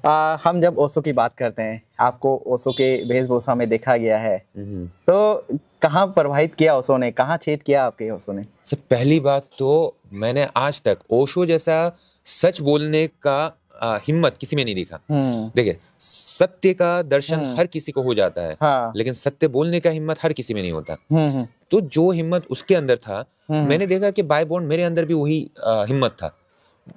हम जब ओशो की बात करते हैं, आपको ओशो के वेशभूषा में देखा गया है, तो कहाँ प्रभावित किया ओशो ने, कहाँ छेद किया आपके ओशो ने? सब पहली बात तो मैंने आज तक ओशो जैसा सच बोलने का हिम्मत किसी में नहीं देखा। देखिए, सत्य का दर्शन हर किसी को हो जाता है, हाँ। लेकिन सत्य बोलने का हिम्मत हर किसी में नहीं होता। तो जो हिम्मत उसके अंदर था, मैंने देखा कि बाय बॉन्ड मेरे अंदर भी वही हिम्मत था।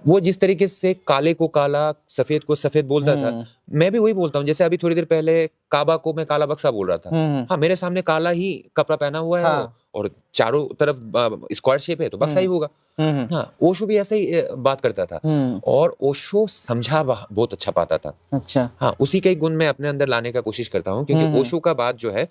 वो जिस तरीके से काले को काला, सफेद को सफेद बोलता था, मैं भी वही बोलता हूँ। जैसे अभी थोड़ी देर पहले काबा को मैं काला बक्सा बोल रहा था। हाँ, मेरे सामने काला ही कपड़ा पहना हुआ है हाँ। वो, और चारों तरफ स्क्वायर शेप है, तो बक्सा ही होगा। हाँ, ओशो भी ऐसे ही बात करता था, और ओशो समझा बहुत अच्छा पाता था। अच्छा। हाँ, उसी का ही गुण मैं अपने अंदर लाने का कोशिश करता हूँ, क्योंकि ओशो का बात जो है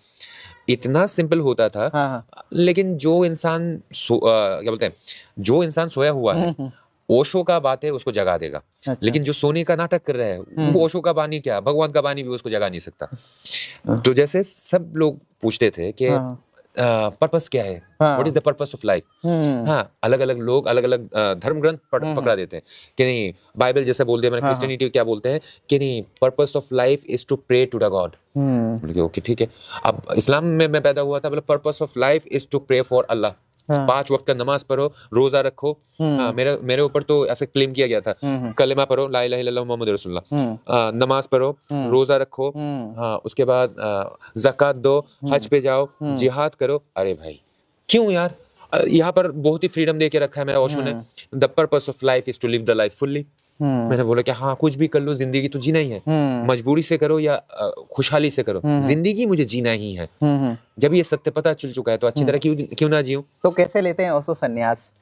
इतना सिंपल होता था। हाँ। लेकिन जो इंसान क्या बोलते हैं, जो इंसान सोया हुआ है, ओशो का बात है उसको जगा देगा। अच्छा। लेकिन जो सोने का नाटक कर रहा है, वो ओशो का बानी क्या, भगवान का बानी भी उसको जगा नहीं सकता। तो जैसे सब लोग पूछते थे कि पर्पस क्या है, what is the purpose of life. हाँ, अलग अलग लोग अलग अलग धर्म ग्रंथ पकड़ा देते हैं कि नहीं, बाइबल जैसे बोलते हैं, क्रिश्चियनिटी क्या बोलते हैं कि नहीं, purpose of life is to pray to the God. Okay, ठीक है। अब इस्लाम में मैं पैदा हुआ था, मतलब purpose of life is to pray for Allah. 5 वक्त का नमाज पढ़ो, रोजा रखो। हाँ, मेरे ऊपर तो ऐसे क्लेम किया गया था, कलेमा पढ़ो, ला इलाहा इल्लल्लाह मुहम्मद रसूलुल्लाह, नमाज पढ़ो, रोजा रखो, हाँ, उसके बाद ज़कात दो, हज पे जाओ, जिहाद करो। अरे भाई, क्यों यार? यहाँ पर बहुत ही फ्रीडम दे के रखा है मेरा ओशो ने। The purpose of life is to live the life fully. मैंने बोला कि हाँ, कुछ भी कर लो, जिंदगी तो जीना ही है। मजबूरी से करो या खुशहाली से करो, जिंदगी मुझे जीना ही है। जब ये सत्य पता चल चुका है, तो अच्छी तरह क्यों ना जीऊं। तो कैसे लेते हैं ओशो संन्यास?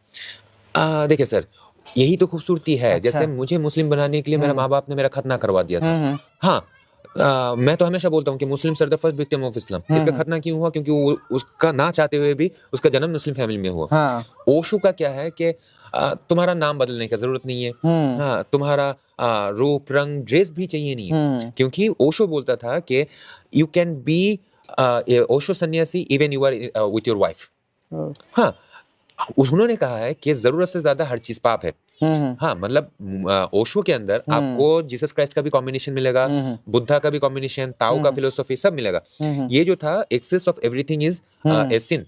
देखिए सर, यही तो खूबसूरती है। अच्छा। जैसे मुझे मुस्लिम बनाने के लिए मेरा माँ बाप ने मेरा खतना करवा दिया था। हाँ, मैं तो हमेशा बोलता हूँ कि Muslims are the first victim of Islam. इसका खतना क्यों हुआ? क्योंकि वो उसका ना चाहते हुए भी उसका जन्म मुस्लिम फैमिली में हुआ। ओशो का क्या है कि तुम्हारा नाम बदलने का जरूरत नहीं है। हाँ, तुम्हारा रूप रंग ड्रेस भी चाहिए नहीं है, क्योंकि ओशो बोलता था कि you can be Osho sannyasi even you are with your wife. हाँ, उन्होंने कहा है कि जरूरत से ज्यादा हर चीज पाप है। हाँ, मतलब ओशो के अंदर आपको जीसस क्राइस्ट का भी कॉम्बिनेशन मिलेगा, बुद्धा का भी कॉम्बिनेशन, ताओ का फिलोसफी सब मिलेगा। ये जो था excess of everything is a sin,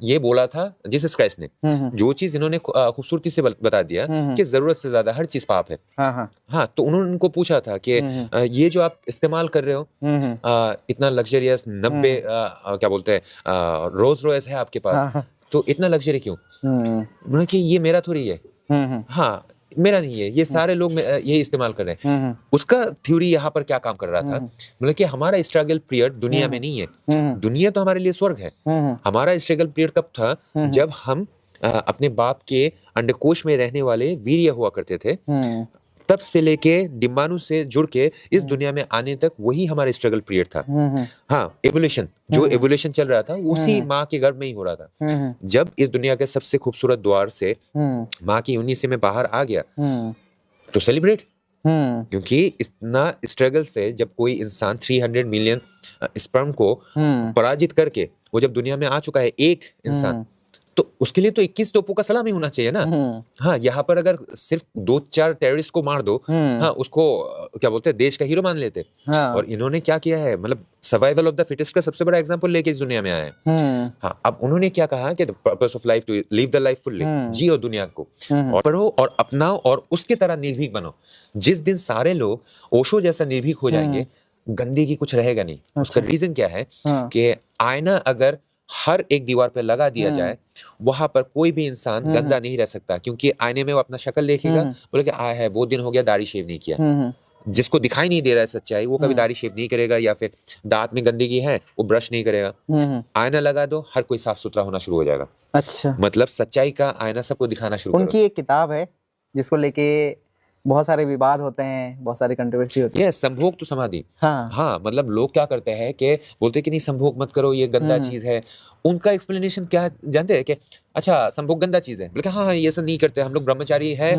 ये बोला था जीसस क्राइस्ट ने। जो चीज इन्होंने खूबसूरती से बता दिया कि जरूरत से ज्यादा हर चीज पाप है। हाँ, तो उन्होंने उनको पूछा था कि ये जो आप इस्तेमाल कर रहे हो, इतना लग्जरियस 90 क्या बोलते हैं रोज रॉयस है आपके पास, तो इतना लग्जरी क्यों? बोले कि ये मेरा थोड़ी है। हाँ, मेरा नहीं है, ये सारे लोग ये इस्तेमाल कर रहे हैं। उसका थ्योरी यहाँ पर क्या काम कर रहा था? बोले कि हमारा स्ट्रगल पीरियड दुनिया में नहीं है, दुनिया तो हमारे लिए स्वर्ग है। हमारा स्ट्रगल पीरियड कब था? जब हम अपने बाप के अंडकोश में रहने वाले वीर्य हुआ करते थे, तब से लेके डिम्बाणु से जुड़ के इस दुनिया में आने तक वही हमारा स्ट्रगल पीरियड था। हाँ, एवोल्यूशन, जो एवोल्यूशन चल रहा था उसी माँ के गर्भ में ही हो रहा था। जब इस दुनिया के सबसे खूबसूरत द्वार से माँ की योनि से मैं बाहर आ गया, तो सेलिब्रेट, क्योंकि इतना स्ट्रगल से जब कोई इंसान 300 मिलियन स्पर्म को पराजित करके वो जब दुनिया में आ चुका है एक इंसान, तो उसके लिए तो 21 तोपों का सलामी होना चाहिए ना। हाँ, यहाँ पर अगर सिर्फ 2-4 टेररिस्ट को मार दो, हाँ, उसको क्या बोलते हैं, देश का हीरो मान लेते। और इन्होंने क्या किया है, मतलब सर्वाइवल ऑफ द फिटेस्ट का सबसे बड़ा एग्जांपल लेके इस दुनिया में आए हैं। हाँ, अब उन्होंने क्या कहा कि the purpose of life to live the life fully, जियो दुनिया को, और पढ़ो और अपनाओ और उसके तरह निर्भीक बनो। जिस दिन सारे लोग ओशो जैसा निर्भीक हो जाएंगे, गंदगी कुछ रहेगा नहीं। उसका रीजन क्या है कि आईना अगर हर एक दीवार पे लगा दिया जाए, वहां पर कोई भी इंसान गंदा नहीं रह सकता, क्योंकि आईने में वो अपना शक्ल देखेगा, बोले कि आया है, बहुत दिन हो गया दाढ़ी शेव नहीं किया। जिसको दिखाई नहीं दे रहा है सच्चाई, वो कभी दाढ़ी शेव नहीं करेगा, या फिर दांत में गंदगी है वो ब्रश नहीं करेगा। आईना लगा दो, हर कोई साफ सुथरा होना शुरू हो जाएगा। अच्छा, मतलब सच्चाई का आईना सबको दिखाना शुरू करो। उनकी एक किताब है जिसको लेके बहुत सारे विवाद होते हैं, बहुत सारी कंट्रोवर्सी होती है, संभोग तो समाधि। हाँ, मतलब लोग क्या करते हैं कि बोलते हैं कि नहीं, संभोग मत करो, ये गंदा चीज है। उनका एक्सप्लेनेशन क्या जानते हैं कि अच्छा, संभोग गंदा चीज है, बोले हाँ, ये सब नहीं करते हम लोग, ब्रह्मचारी है,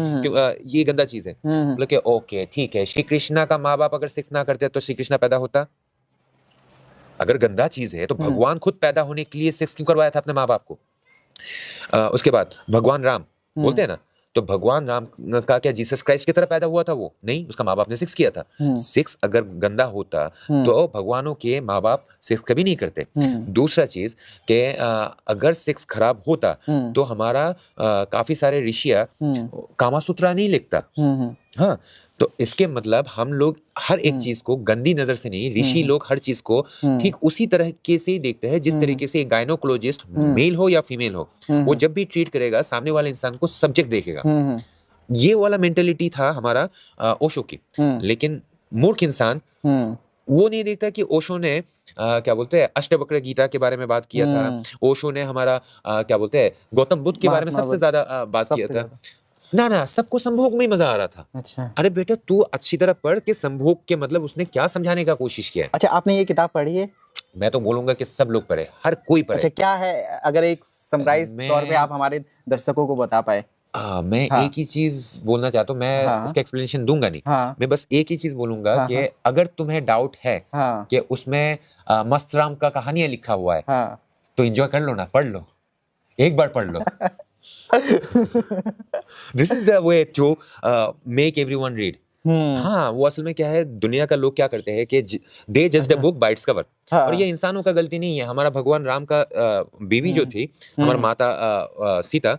ये गंदा चीज है। बोले कि ओके, ठीक है, श्री कृष्णा का माँ बाप अगर सेक्स ना करते तो श्री कृष्णा पैदा होता? अगर गंदा चीज है तो भगवान खुद पैदा होने के लिए सेक्स क्यों करवाया था अपने माँ बाप को? उसके बाद भगवान राम बोलते हैं ना, तो भगवान राम का क्या जीसस क्राइस्ट की तरह पैदा हुआ था? वो नहीं, उसका माँ बाप ने सेक्स किया था। सेक्स अगर गंदा होता तो भगवानों के माँ बाप सेक्स कभी नहीं करते। दूसरा चीज कि अगर सेक्स खराब होता तो हमारा काफी सारे ऋषिया कामासूत्रा नहीं लिखता। हाँ, तो इसके मतलब हम लोग हर एक चीज को गंदी नजर से नहीं, ऋषि लोग हर चीज को ठीक उसी तरीके से ही देखते हैं जिस तरीके से एक गायनोकोलॉजिस्ट, मेल हो या फीमेल हो, वो जब भी ट्रीट करेगा सामने वाले इंसान को सब्जेक्ट देखेगा। ये वाला मेंटेलिटी था हमारा ओशो की। लेकिन मूर्ख इंसान वो नहीं देखता कि ओशो ने क्या बोलते हैं अष्टवक्र गीता के बारे में बात किया था, ओशो ने हमारा क्या बोलते हैं गौतम बुद्ध के बारे में सबसे ज्यादा बात किया था। ना, सबको संभोग में ही मजा आ रहा था। अच्छा, अरे बेटा तू अच्छी तरह पढ़ के संभोग के मतलब उसने क्या समझाने का कोशिश किया है। अच्छा, आपने ये किताब पढ़ी है? मैं तो बोलूंगा कि सब लोग पढ़े, हर कोई पढ़े। अच्छा, क्या है अगर एक समराइज तौर पे आप हमारे दर्शकों को बता पाए? मैं एक ही चीज बोलना चाहता हूँ, मैं इसका एक्सप्लेनेशन दूंगा नहीं। मैं बस एक ही चीज बोलूंगा कि अगर तुम्हें डाउट है कि उसमें मस्तराम का कहानियां लिखा हुआ है तो एंजॉय कर लो ना, पढ़ लो, एक बार पढ़ लो। This is the way to make everyone read. हाँ, वो असल में क्या है, दुनिया का लोग क्या करते हैं कि दे जज the book by its cover. और ये इंसानों का गलती नहीं है। हमारा भगवान राम का बीवी जो थी, हमारा माता सीता,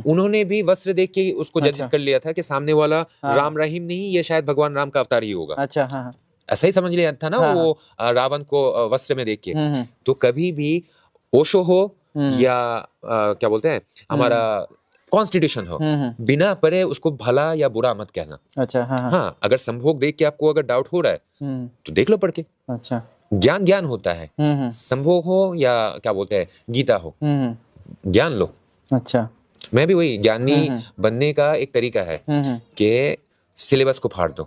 उन्होंने भी वस्त्र देख के उसको जज कर लिया था कि सामने वाला राम रहीम नहीं, ये शायद भगवान राम का अवतार ही होगा। अच्छा, हाँ, ऐसा ही समझ लिया था ना वो रावण को वस्त्र में देख के। तो कभी भी ओशो हो या क्या बोलते हैं हमारा कॉन्स्टिट्यूशन हो, बिना पढ़े उसको भला या बुरा मत कहना। अच्छा, हाँ, अगर संभोग देख के आपको अगर डाउट हो रहा है तो देख लो पढ़ के। अच्छा, ज्ञान होता है, संभोग हो या क्या बोलते हैं गीता हो, ज्ञान लो। अच्छा, मैं भी वही ज्ञानी बनने का एक तरीका है कि सिलेबस को फाड़ दो,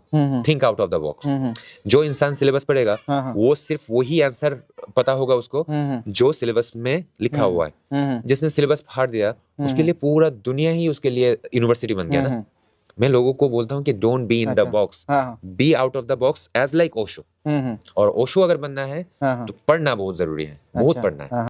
think out of the box. जो इंसान सिलेबस पढ़ेगा वो सिर्फ वही आंसर पता होगा उसको जो सिलेबस में लिखा हुआ है। जिसने सिलेबस फाड़ दिया उसके लिए पूरा दुनिया ही उसके लिए यूनिवर्सिटी बन गया ना। मैं लोगों को बोलता हूँ कि don't be in the box, be out of the box as like Osho. और ओशो अगर बनना है तो पढ़ना बहुत जरूरी है, बहुत पढ़ना है।